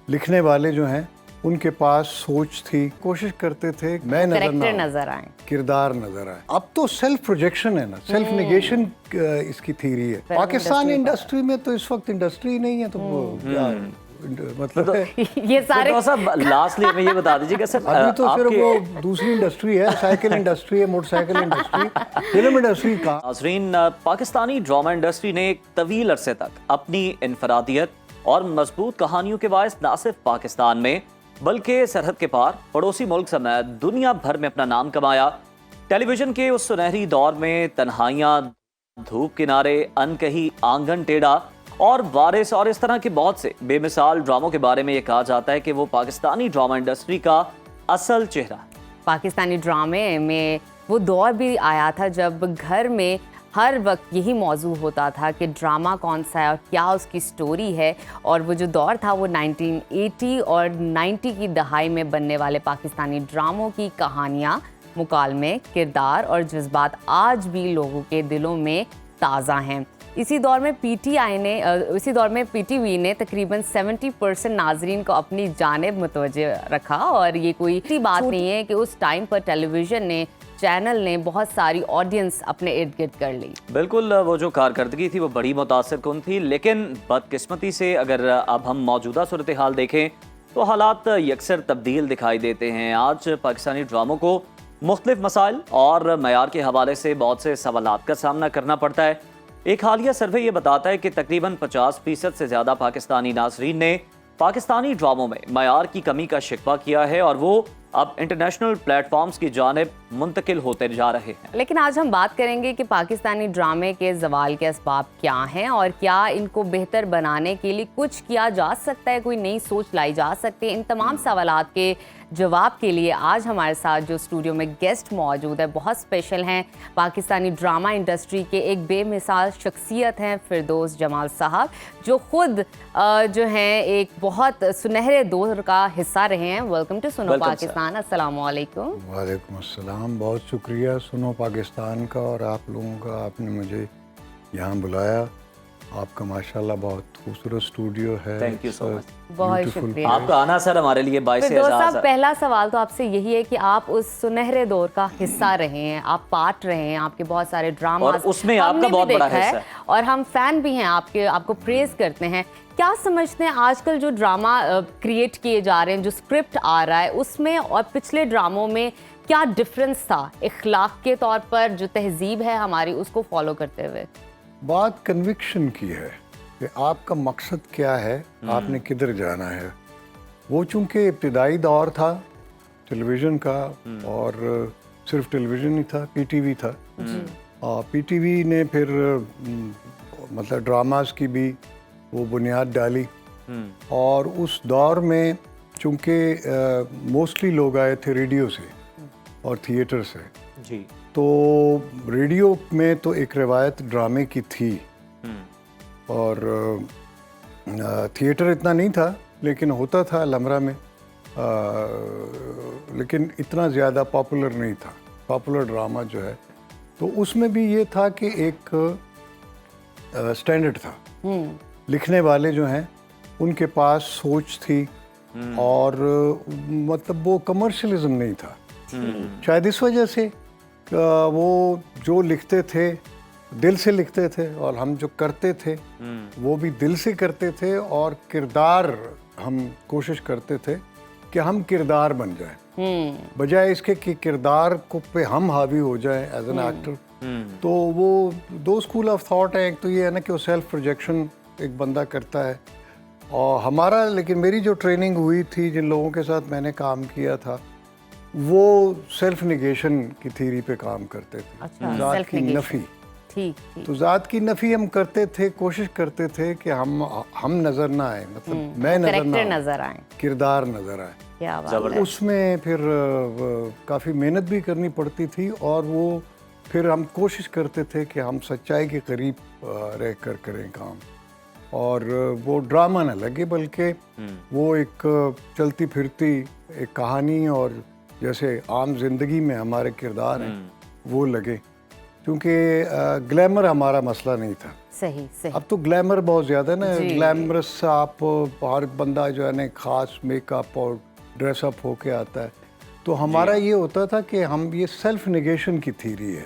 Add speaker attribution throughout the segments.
Speaker 1: लिखने वाले जो हैं उनके पास सोच थी, कोशिश करते थे मैं
Speaker 2: नजर आए,
Speaker 1: किरदार नजर आए। अब तो सेल्फ प्रोजेक्शन है ना, सेल्फ नेगेशन इसकी थ्योरी है। पाकिस्तान इंडस्ट्री में तो इस वक्त इंडस्ट्री ही नहीं है, तो क्या मतलब
Speaker 2: ये सारे
Speaker 3: लास्टली हमें ये बता दीजिए कि सर
Speaker 1: अभी तो सिर्फ वो दूसरी इंडस्ट्री है, साइकिल इंडस्ट्री है, मोटरसाइकिल इंडस्ट्री, फिल्म इंडस्ट्री का।
Speaker 3: नाज़रीन, पाकिस्तानी ड्रामा इंडस्ट्री ने एक तवील अरसे तक अपनी इनफरादियत और मजबूत कहानियों के बायस न सिर्फ पाकिस्तान में बल्कि सरहद के पार पड़ोसी मुल्क समेत दुनिया भर में अपना नाम कमाया। टेलीविजन के उस सुनहरी दौर में तन्हाइयां, धूप किनारे, अनकही आंगन टेढ़ा और वारिस और इस तरह के बहुत से बेमिसाल ड्रामों के बारे में ये कहा जाता है कि वो पाकिस्तानी ड्रामा इंडस्ट्री का असल चेहरा है।
Speaker 2: पाकिस्तानी ड्रामे में वो दौर भी आया था जब घर में हर वक्त यही मौजू होता था कि ड्रामा कौन सा है और क्या उसकी स्टोरी है। और वो जो दौर था वो 1980 और 90 की दहाई में बनने वाले पाकिस्तानी ड्रामों की कहानियाँ, मुकालमे, किरदार और जज्बात आज भी लोगों के दिलों में ताज़ा हैं। इसी दौर में पीटीवी ने तकरीबन 70% नाजरीन को अपनी जानिब मुतवज्जे रखा। और ये कोई बात नहीं है कि उस टाइम पर टेलीविज़न ने, चैनल ने बहुत सारी ऑडियंस अपने इर्द गिर्द कर ली।
Speaker 3: बिल्कुल, वो जो कारकर्दगी थी वो बड़ी मुतासिर कुन थी, लेकिन बदकिस्मती से अगर अब हम मौजूदा सूरत हाल देखें तो हालात यकसर तब्दील दिखाई देते हैं। आज पाकिस्तानी ड्रामों को मुख्तलिफ मसाइल और मयार के हवाले से बहुत से सवालात का सामना करना पड़ता है। एक हालिया सर्वे ये बताता है कि तकरीबन 50% से ज़्यादा पाकिस्तानी नाज़रीन ने पाकिस्तानी ड्रामों में मयार की कमी का शिकवा किया है और वो अब इंटरनेशनल प्लेटफॉर्म्स की जानिब मुंतकिल होते जा रहे हैं।
Speaker 2: लेकिन आज हम बात करेंगे कि पाकिस्तानी ड्रामे के ज़वाल के असबाब क्या हैं और क्या इनको बेहतर बनाने के लिए कुछ किया जा सकता है, कोई नई सोच लाई जा सकती है। इन तमाम सवालात के जवाब के लिए आज हमारे साथ जो स्टूडियो में गेस्ट मौजूद है बहुत स्पेशल हैं। पाकिस्तानी ड्रामा इंडस्ट्री के एक बेमिसाल शख्सियत हैं फिरदौस जमाल साहब, जो खुद जो हैं एक बहुत सुनहरे दौर का हिस्सा रहे हैं। वेलकम टू सुनो पाकिस्तान। अस्सलाम वालेकुम।
Speaker 1: वालेकुम अस्सलाम। बहुत शुक्रिया सुनो पाकिस्तान का और आप लोगों का, आपने मुझे यहाँ बुलाया। आपका माशाल्लाह बहुत खूबसूरत स्टूडियो है।
Speaker 3: Thank you so much.
Speaker 2: बहुत शुक्रिया
Speaker 3: आपका आना सर हमारे लिए बाइस
Speaker 2: साहब। पहला सवाल तो आपसे यही है कि आप उस सुनहरे दौर का हिस्सा रहे हैं, आप पार्ट रहे हैं, आपके बहुत सारे ड्रामा
Speaker 3: और उसमें आपका बहुत बड़ा हिस्सा है
Speaker 2: और हम फैन भी हैं आपके, आपको प्रेज करते हैं। क्या समझते हैं आजकल जो ड्रामा क्रिएट किए जा रहे हैं, जो स्क्रिप्ट आ रहा है उसमें और पिछले ड्रामों में क्या डिफरेंस था इखलाक के तौर पर, जो तहजीब है हमारी उसको फॉलो करते हुए?
Speaker 1: बात कन्विक्शन की है कि आपका मकसद क्या है, आपने किधर जाना है। वो चूंकि इब्तिदाई दौर था टेलीविज़न का और सिर्फ टेलीविज़न ही था, पीटीवी था। और पीटीवी ने फिर मतलब ड्रामास की भी वो बुनियाद डाली। और उस दौर में चूंकि मोस्टली लोग आए थे रेडियो से और थिएटर से
Speaker 3: जी,
Speaker 1: तो रेडियो में तो एक रिवायत ड्रामे की थी और थिएटर इतना नहीं था, लेकिन होता था लमरा में, लेकिन इतना ज़्यादा पॉपुलर नहीं था। पॉपुलर ड्रामा जो है तो उसमें भी ये था कि एक स्टैंडर्ड था। लिखने वाले जो हैं उनके पास सोच थी और मतलब वो कमर्शियलिज्म नहीं था। शायद इस वजह से वो जो लिखते थे दिल से लिखते थे और हम जो करते थे वो भी दिल से करते थे। और किरदार हम कोशिश करते थे कि हम किरदार बन जाएं, बजाय इसके कि किरदार को पे हम हावी हो जाएं एज एन एक्टर। तो वो दो स्कूल ऑफ थॉट है। एक तो ये है ना कि वो सेल्फ प्रोजेक्शन एक बंदा करता है और हमारा, लेकिन मेरी जो ट्रेनिंग हुई थी, जिन लोगों के साथ मैंने काम किया था, वो सेल्फ निगेशन की थ्योरी पे काम करते थे।
Speaker 2: अच्छा,
Speaker 1: ज़ात की नफ़ी।
Speaker 2: ठीक।
Speaker 1: तो ज़ात की नफ़ी हम करते थे, कोशिश करते थे कि हम नज़र ना आए, मतलब मैं
Speaker 2: नज़र आए,
Speaker 1: किरदार नज़र आए।
Speaker 2: क्या बात है।
Speaker 1: उसमें फिर काफ़ी मेहनत भी करनी पड़ती थी और वो फिर हम कोशिश करते थे कि हम सच्चाई के करीब रह कर करें काम और वो ड्रामा ना लगे, बल्कि वो एक चलती फिरती एक कहानी और जैसे आम जिंदगी में हमारे किरदार हैं वो लगे। क्योंकि ग्लैमर हमारा मसला नहीं था।
Speaker 2: सही सही।
Speaker 1: अब तो ग्लैमर बहुत ज़्यादा है ना,
Speaker 2: जी।
Speaker 1: ग्लैमरस आप हर बंदा जो है ना खास मेकअप और ड्रेसअप होके आता है। तो हमारा ये होता था कि हम ये सेल्फ निगेशन की थ्योरी है,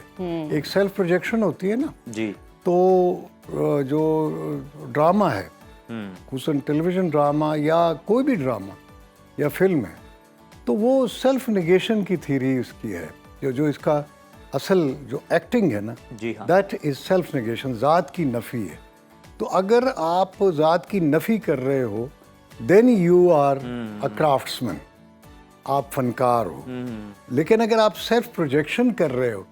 Speaker 1: एक सेल्फ प्रोजेक्शन होती है ना।
Speaker 3: जी।
Speaker 1: तो जो ड्रामा है, खुसूसन टेलीविज़न ड्रामा या कोई भी ड्रामा या फिल्म है, तो वो सेल्फ निगेशन की थ्योरी इसकी है। जो इसका असल जो एक्टिंग है ना,
Speaker 3: जी हाँ।
Speaker 1: दैट इज सेल्फ निगेशन, ज़ात की नफ़ी है। तो अगर आप ज़ात की नफ़ी कर रहे हो, then you are a craftsman, आप फनकार हो। लेकिन अगर आप सेल्फ प्रोजेक्शन कर रहे हो,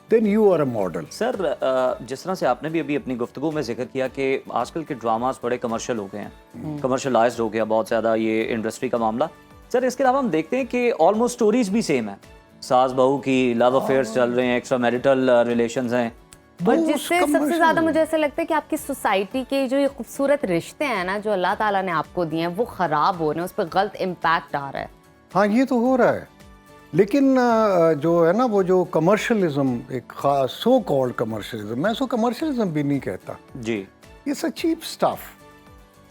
Speaker 1: then you are a model.
Speaker 3: Sir जिस तरह से आपने भी अभी अपनी गुफ्तगू में जिक्र किया कि आजकल के ड्रामास बड़े कमर्शियल हो गए हैं, कमर्शलाइज्ड हो गया बहुत ज़्यादा ये इंडस्ट्री का मामला। सर इसके अलावा हम देखते हैं कि ऑलमोस्ट स्टोरीज भी सेम है, सास बहू की लव अफेयर्स चल रहे हैं, एक्स्ट्रा मैरिटल रिलेशंस हैं।
Speaker 2: और जिससे सबसे ज्यादा मुझे ऐसा लगता है कि आपकी सोसाइटी के जो ये खूबसूरत रिश्ते हैं ना जो अल्लाह ताला ने आपको दिए हैं वो खराब हो रहे हैं, उस पर गलत इम्पैक्ट आ रहा है।
Speaker 1: हाँ, ये तो हो रहा है। लेकिन जो है ना वो जो कमर्शलिज्म, एक खास सो कॉल्ड कमर्शलिज्म, मैं उसको कमर्शलिज्म भी नहीं कहता,
Speaker 3: जी।
Speaker 1: ये सब चीप स्टफ।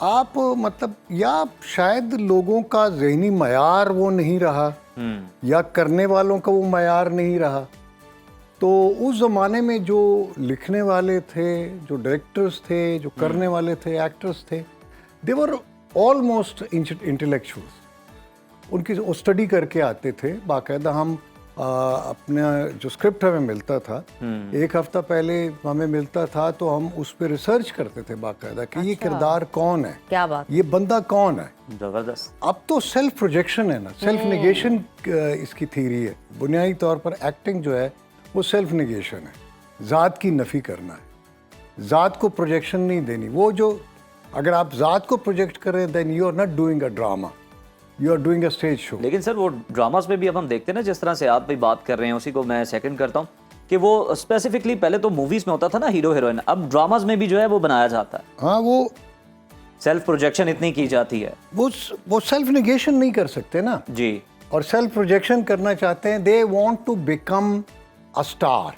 Speaker 1: आप मतलब या शायद लोगों का ज़हनी मयार वो नहीं रहा, या करने वालों का वो मयार नहीं रहा। तो उस ज़माने में जो लिखने वाले थे, जो डायरेक्टर्स थे, जो करने वाले थे, एक्टर्स थे, दे वर ऑलमोस्ट इंटेलेक्चुअल्स। उनकी वो स्टडी करके आते थे बाकायदा। हम अपने जो स्क्रिप्ट हमें मिलता था, एक हफ्ता पहले हमें मिलता था, तो हम उस पर रिसर्च करते थे बाकायदा कि ये किरदार कौन है,
Speaker 2: क्या बात,
Speaker 1: ये बंदा कौन है।
Speaker 3: जबरदस्त।
Speaker 1: अब तो सेल्फ प्रोजेक्शन है ना, सेल्फ निगेशन इसकी थ्योरी है। बुनियादी तौर पर एक्टिंग जो है वो सेल्फ निगेशन है, ज़ात की नफ़ी करना है, ज़ात को प्रोजेक्शन नहीं देनी। वो जो अगर आप ज़ात को प्रोजेक्ट कर रहे हैं, then you are not doing a drama, you are doing a stage show.
Speaker 3: लेकिन सर वो ड्रामास में भी अब हम देखते हैं ना, जिस तरह से आप भी बात कर रहे हैं उसी को मैं सेकंड करता हूँ कि वो स्पेसिफिकली पहले तो मूवीज में होता था ना हीरो हीरोइन, अब ड्रामास में भी जो है वो बनाया जाता है।
Speaker 1: हाँ, वो
Speaker 3: सेल्फ प्रोजेक्शन इतनी की जाती है।
Speaker 1: वो सेल्फ निगेशन नहीं कर सकते ना,
Speaker 3: जी।
Speaker 1: और सेल्फ प्रोजेक्शन करना चाहते हैं। They want to become a star.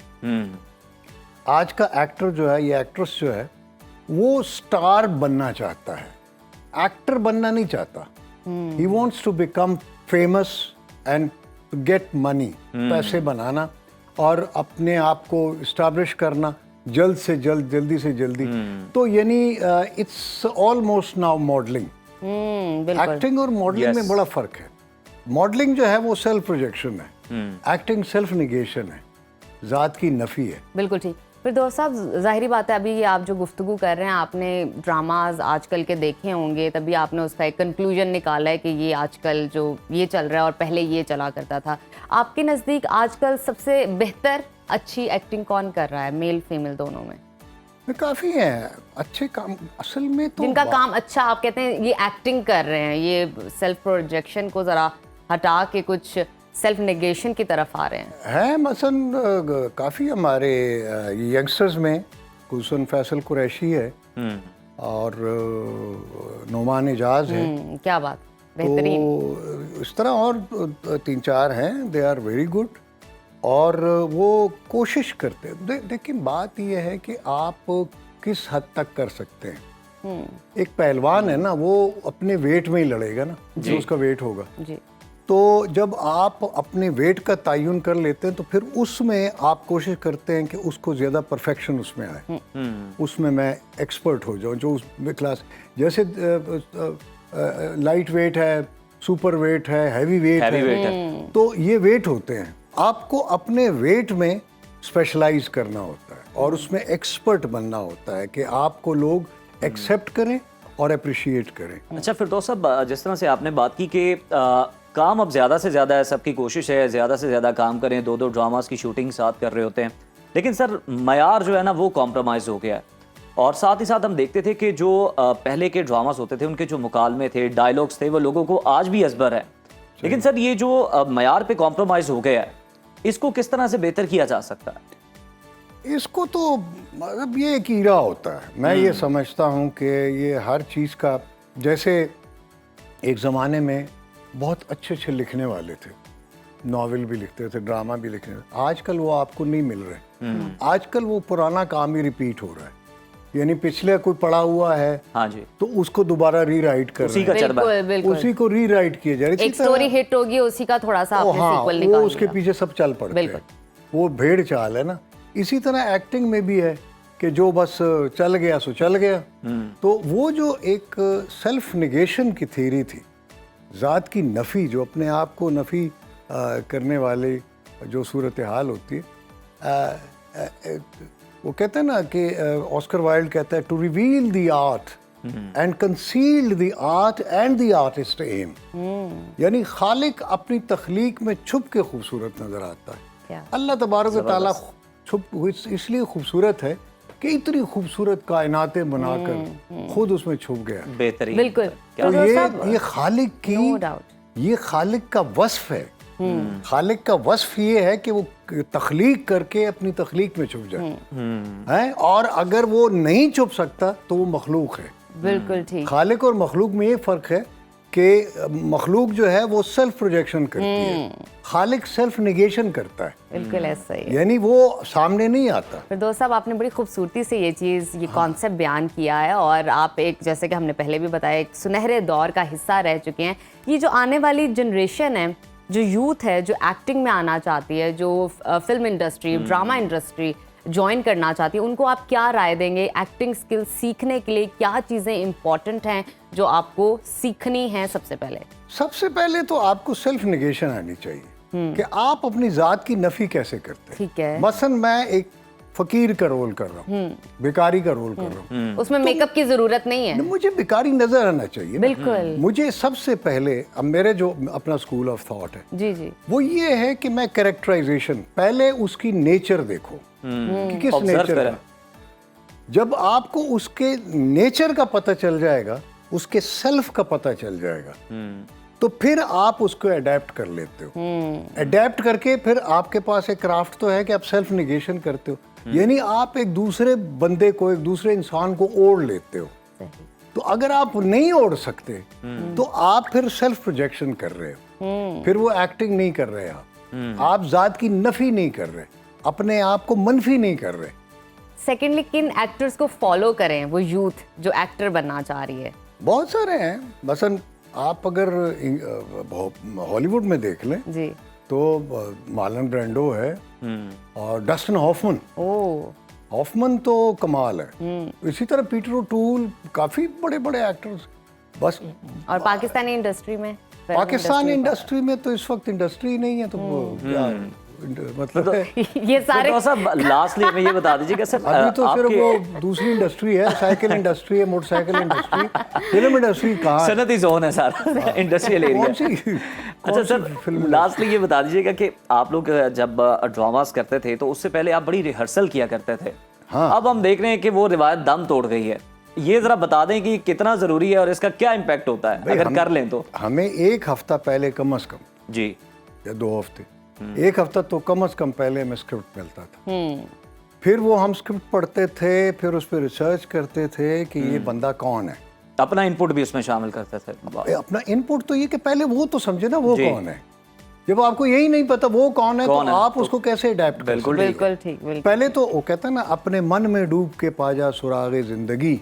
Speaker 1: आज का एक्टर जो है, ये एक्ट्रेस जो है, वो स्टार बनना चाहता है, एक्टर बनना नहीं चाहता। He wants to become famous and get money, पैसे बनाना और अपने आप को इस्टेब्लिश करना जल्द से जल्द, जल्दी से जल्दी। तो यानी it's almost now modelling. Acting और मॉडलिंग में बड़ा फर्क है। मॉडलिंग जो है वो सेल्फ प्रोजेक्शन है, एक्टिंग सेल्फ निगेशन है, ज़ात की नफ़ी है।
Speaker 2: बिल्कुल ठीक। फिर दोस्त साहब, जाहिर बात है अभी ये आप जो गुफ्तगू कर रहे हैं, आपने ड्रामाज आजकल के देखे होंगे, तभी आपने उसका एक कंक्लूजन निकाला है कि ये आजकल जो ये चल रहा है और पहले ये चला करता था। आपके नज़दीक आजकल सबसे बेहतर अच्छी एक्टिंग कौन कर रहा है, मेल फीमेल दोनों में?
Speaker 1: काफ़ी हैं अच्छे काम असल में। तो
Speaker 2: जिनका काम अच्छा आप कहते हैं ये एक्टिंग कर रहे हैं, ये सेल्फ प्रोजेक्शन को ज़रा हटा के कुछ सेल्फ नेगेशन की तरफ आ रहे हैं
Speaker 1: मसलन काफ़ी हमारे यंगस्टर्स में खुसूसन फैसल कुरैशी है और नोमान एजाज है।
Speaker 2: क्या बात, बेहतरीन।
Speaker 1: तो इस तरह और 3-4 हैं, दे आर वेरी गुड और वो कोशिश करते हैं। देखिए बात ये है कि आप किस हद तक कर सकते हैं। एक पहलवान है ना, वो अपने वेट में ही लड़ेगा ना, जो उसका वेट होगा
Speaker 2: जी।
Speaker 1: तो जब आप अपने वेट का तयन कर लेते हैं तो फिर उसमें आप कोशिश करते हैं कि उसको ज़्यादा परफेक्शन उसमें आए, उसमें मैं एक्सपर्ट हो जाऊं, जो उस क्लास जैसे लाइट वेट है, सुपर वेट है, हैवी वेट है। तो ये वेट होते हैं, आपको अपने वेट में स्पेशलाइज करना होता है और उसमें एक्सपर्ट बनना होता है कि आपको लोग एक्सेप्ट करें और अप्रिशिएट करें।
Speaker 3: अच्छा फिर दोस्त साहब, जिस तरह से आपने बात की कि काम अब ज़्यादा से ज़्यादा है, सबकी कोशिश है ज़्यादा से ज़्यादा काम करें, 2-2 ड्रामास की शूटिंग साथ कर रहे होते हैं, लेकिन सर मयार जो है ना वो कॉम्प्रोमाइज़ हो गया है। और साथ ही साथ हम देखते थे कि जो पहले के ड्रामास होते थे उनके जो मुकालमे थे, डायलॉग्स थे, वो लोगों को आज भी अजबर है। लेकिन सर ये जो मयार पे कॉम्प्रोमाइज़ हो गया है, इसको किस तरह से बेहतर किया जा सकता है?
Speaker 1: इसको तो मतलब ये एक ईरा होता है। मैं ये समझता हूँ कि ये हर चीज़ का, जैसे एक ज़माने में बहुत अच्छे अच्छे लिखने वाले थे, नॉवेल भी लिखते थे, ड्रामा भी लिखते थे, आजकल वो आपको नहीं मिल रहे। आजकल वो पुराना काम ही रिपीट हो रहा है। यानी पिछले कोई पढ़ा हुआ है
Speaker 3: हाँ जी,
Speaker 1: तो उसको दोबारा रीराइट कर
Speaker 3: उसी
Speaker 1: रहे
Speaker 3: का चरबा
Speaker 2: बिल्कुल बिल्कुल
Speaker 1: उसी को रीराइट किया जा रहा है।
Speaker 2: एक स्टोरी हिट होगी, उसी का थोड़ा सा आपने
Speaker 1: हाँ,
Speaker 2: सीक्वल
Speaker 1: वो
Speaker 2: निकाल
Speaker 1: उसके
Speaker 2: दिया।
Speaker 1: पीछे सब चल पड़ते
Speaker 2: बिल्कुल।
Speaker 1: हैं, वो भेड़ चाल है ना। इसी तरह एक्टिंग में भी है कि जो बस चल गया सो चल गया। तो वो जो एक सेल्फ निगेशन की थ्योरी थी, ज़ात की नफ़ी, जो अपने आप को नफ़ी करने वाले जो सूरत हाल होती है, वो कहते हैं ना कि ऑस्कर वाइल्ड कहता है to reveal the art and concealed the art and the artist aim, यानी खालिक अपनी तख्लीक में छुप के खूबसूरत नजर आता है।
Speaker 2: क्या?
Speaker 1: अल्लाह तबारक व तआला छुप इसलिए खूबसूरत है कि इतनी खूबसूरत कायनातें बनाकर खुद उसमें छुप गया।
Speaker 3: बेहतरीन।
Speaker 2: बिल्कुल।
Speaker 1: तो
Speaker 2: तो साहब,
Speaker 1: ये खालिक की
Speaker 2: No doubt.
Speaker 1: ये खालिक का वस्फ है। खालिक का वस्फ ये है कि वो तख्लीक करके अपनी तख्लीक में छुप जाए है, और अगर वो नहीं छुप सकता तो वो मखलूक है।
Speaker 2: बिल्कुल ठीक।
Speaker 1: खालिक और मखलूक में ये फ़र्क है कि मखलूक जो है वो सेल्फ प्रोजेक्शन करती है, खालिक सेल्फ निगेशन करता है,
Speaker 2: बिल्कुल ऐसा ही है।
Speaker 1: यानी वो सामने नहीं आता।
Speaker 2: फिरदौस साहब, आपने बड़ी खूबसूरती से ये चीज़, ये कॉन्सेप्ट बयान किया है, और आप एक, जैसे कि हमने पहले भी बताया, एक सुनहरे दौर का हिस्सा रह चुके हैं। ये जो आने वाली जनरेशन है, जो यूथ है, जो एक्टिंग में आना चाहती है, जो film industry, drama industry join करना चाहती है, उनको आप क्या राय देंगे? एक्टिंग स्किल्स सीखने के लिए क्या चीज़ें इंपॉर्टेंट हैं जो आपको सीखनी है? सबसे पहले तो आपको सेल्फ निगेशन आनी चाहिए कि आप अपनी ज़ात की नफ़ी कैसे करते हैं। ठीक है।
Speaker 1: मसलन मैं एक फ़कीर का रोल कर रहा हूँ, बेकारी का रोल कर रहा हूँ,
Speaker 2: उसमें मेकअप की ज़रूरत नहीं है।
Speaker 1: मुझे बेकारी नजर आना चाहिए ना।
Speaker 2: बिल्कुल।
Speaker 1: मुझे सबसे पहले, अब मेरे जो अपना स्कूल ऑफ थॉट है
Speaker 2: जी जी।
Speaker 1: वो ये है कि मैं कैरेक्टराइजेशन, पहले उसकी नेचर देखो कि किस
Speaker 3: Observe
Speaker 1: नेचर
Speaker 3: करें।
Speaker 1: का। जब आपको उसके नेचर का पता चल जाएगा, उसके सेल्फ का पता चल जाएगा, तो फिर आप उसको अडेप्ट कर लेते हो। अडेप्ट करके फिर आपके पास एक क्राफ्ट तो है कि आप सेल्फ निगेशन करते हो, यानी आप एक दूसरे बंदे को, एक दूसरे इंसान को ओढ़ लेते हो। तो अगर आप नहीं ओढ़ सकते तो आप फिर सेल्फ प्रोजेक्शन कर रहे हो, फिर वो एक्टिंग नहीं कर रहे आप जात की नफी नहीं कर रहे, अपने आप को मनफी नहीं कर रहे।
Speaker 2: सेकेंडली, किन एक्टर्स को फॉलो करें वो यूथ जो एक्टर बनना चाह रही है?
Speaker 1: बहुत सारे हैं। मसलन आप अगर हॉलीवुड में देख लें
Speaker 2: जी।
Speaker 1: तो मार्लन ब्रांडो है और डस्टिन हॉफमन। हॉफमन तो कमाल है। इसी तरह पीटर ओटूल, काफी बड़े बड़े एक्टर्स। बस
Speaker 2: और पाकिस्तानी इंडस्ट्री में?
Speaker 1: पाकिस्तानी इंडस्ट्री में तो इस वक्त इंडस्ट्री नहीं है, तो वो क्या मतलब है?
Speaker 2: ये सारे
Speaker 3: लास्टली हमें ये बता दीजिएगा सर,
Speaker 1: अभी तो सिर्फ वो दूसरी इंडस्ट्री है, साइकिल इंडस्ट्री है, मोटरसाइकिल इंडस्ट्री, फिल्म इंडस्ट्री कहाँ?
Speaker 3: सनती जोन है सारा, इंडस्ट्रियल एरिया। अच्छा सर, लास्टली ये बता दीजिएगा कि आप लोग जब ड्रामास करते थे तो उससे पहले आप बड़ी रिहर्सल किया करते थे।
Speaker 1: हाँ।
Speaker 3: अब हम देख रहे हैं कि वो रिवायत दम तोड़ गई है। ये जरा बता दें कि कितना जरूरी है और इसका क्या इम्पैक्ट होता है अगर कर लें तो?
Speaker 1: हमें एक हफ्ता पहले कम से कम,
Speaker 3: जी,
Speaker 1: या 2 हफ्ते, एक हफ्ता तो कम से कम पहले हमें स्क्रिप्ट मिलता था। फिर वो हम स्क्रिप्ट पढ़ते थे, फिर उस पर रिसर्च करते थे कि ये बंदा कौन है।
Speaker 3: अपना इनपुट भी उसमें शामिल करते थे।
Speaker 1: अपना इनपुट तो ये कि पहले वो तो समझे ना वो कौन है। जब आपको यही नहीं पता वो कौन है, तो आप उसको कैसे अडेप्ट कर सकते?
Speaker 2: बिल्कुल ठीक।
Speaker 1: पहले तो वो कहता है ना, अपने मन में डूब के पाजा सुरागे जिंदगी,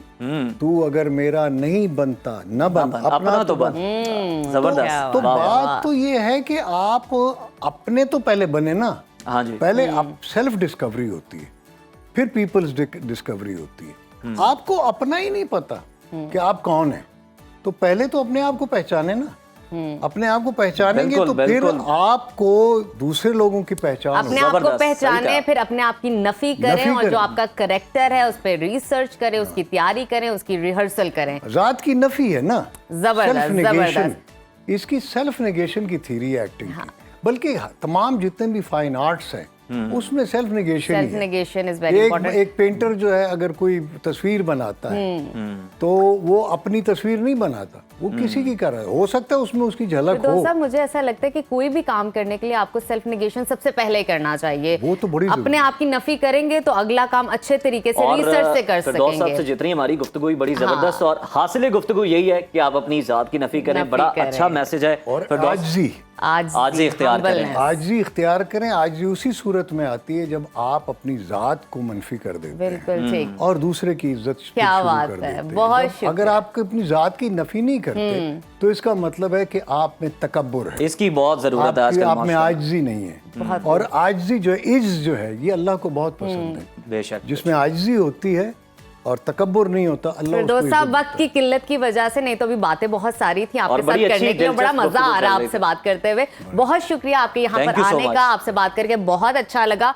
Speaker 1: तू अगर मेरा नहीं बनता न बन, अपना तो बन।
Speaker 3: जबरदस्त।
Speaker 1: तो बात तो ये है कि आप अपने तो पहले बने ना।
Speaker 3: हाँ जी।
Speaker 1: पहले आप सेल्फ डिस्कवरी होती है, फिर पीपल्स डिस्कवरी होती है। आपको अपना ही नहीं पता कि आप कौन है, तो पहले तो अपने आप को पहचाने ना। अपने आप को पहचानेंगे तो फिर आपको दूसरे लोगों की पहचान,
Speaker 2: अपने आप को पहचाने, फिर अपने आप की नफी करें, और जो आपका करेक्टर है उस पर रिसर्च करें, उसकी तैयारी करें, उसकी रिहर्सल करें।
Speaker 1: जात की नफी है ना,
Speaker 2: जबरदस्त।
Speaker 1: इसकी सेल्फ नेगेशन की थ्योरी है एक्टिंग की। बल्कि तमाम जितने भी फाइन आर्ट्स हैं उसमें self negation
Speaker 2: is very important.
Speaker 1: एक पेंटर जो है अगर कोई तस्वीर बनाता है तो वो अपनी तस्वीर नहीं बनाता, वो किसी की कर रहा है। हो सकता है उसमें उसकी झलक हो।
Speaker 2: साहब, मुझे ऐसा लगता है कि कोई भी काम करने के लिए आपको सेल्फ नेगेशन सबसे पहले करना चाहिए।
Speaker 1: वो तो बड़ी
Speaker 2: अपने आप की नफी करेंगे तो अगला काम अच्छे तरीके से रिसर्च से कर सकेंगे।
Speaker 3: साहब से जितनी हमारी गुफ्तगू बड़ी जबरदस्त, और हासिल गुफ्तगू यही है कि आप अपनी जात की नफी करें। बड़ा अच्छा मैसेज है।
Speaker 1: और
Speaker 3: आजिज़ी इख्तियार करें।
Speaker 2: humbleness।
Speaker 1: आजिज़ी इख्तियार करें। आजिज़ी उसी सूरत में आती है जब आप अपनी ज़ात को मनफी कर देते हैं
Speaker 2: बिल्कुल ठीक।
Speaker 1: और दूसरे की इज्जत
Speaker 2: क्या
Speaker 1: शुरू
Speaker 2: बात
Speaker 1: कर
Speaker 2: है,
Speaker 1: देते हैं।
Speaker 2: बहुत
Speaker 1: जब
Speaker 2: शुक्रिया।
Speaker 1: अगर आप अपनी ज़ात की नफी नहीं करते तो इसका मतलब है कि आप में तकब्बुर है,
Speaker 3: इसकी बहुत ज़रूरत है आजकल
Speaker 1: आप में
Speaker 3: माशाअल्लाह।
Speaker 1: आजिज़ी नहीं है। और आजिज़ी जो है, इज्ज जो है, ये अल्लाह को बहुत पसंद है।
Speaker 3: बेशक।
Speaker 1: जिसमें आजिज़ी होती है और तकब्बुर नहीं होता, अल्लाह उसको
Speaker 2: फिरदौस
Speaker 1: इज्जत
Speaker 2: साहब,
Speaker 1: देता
Speaker 2: वक्त की किल्लत की वजह से, नहीं तो भी बातें बहुत सारी थी
Speaker 3: और
Speaker 2: आपके
Speaker 3: बड़ी
Speaker 2: साथ
Speaker 3: अच्छी
Speaker 2: करने के लिए, बड़ा
Speaker 3: दिलचस्प
Speaker 2: मजा आ
Speaker 3: गुफ्तगू
Speaker 2: रहा
Speaker 3: चल रही
Speaker 2: आपसे
Speaker 3: थी।
Speaker 2: बात करते हुए। बहुत शुक्रिया आपके यहाँ
Speaker 3: Thank
Speaker 2: पर
Speaker 3: you so
Speaker 2: आने
Speaker 3: much।
Speaker 2: का, आपसे बात करके बहुत अच्छा लगा।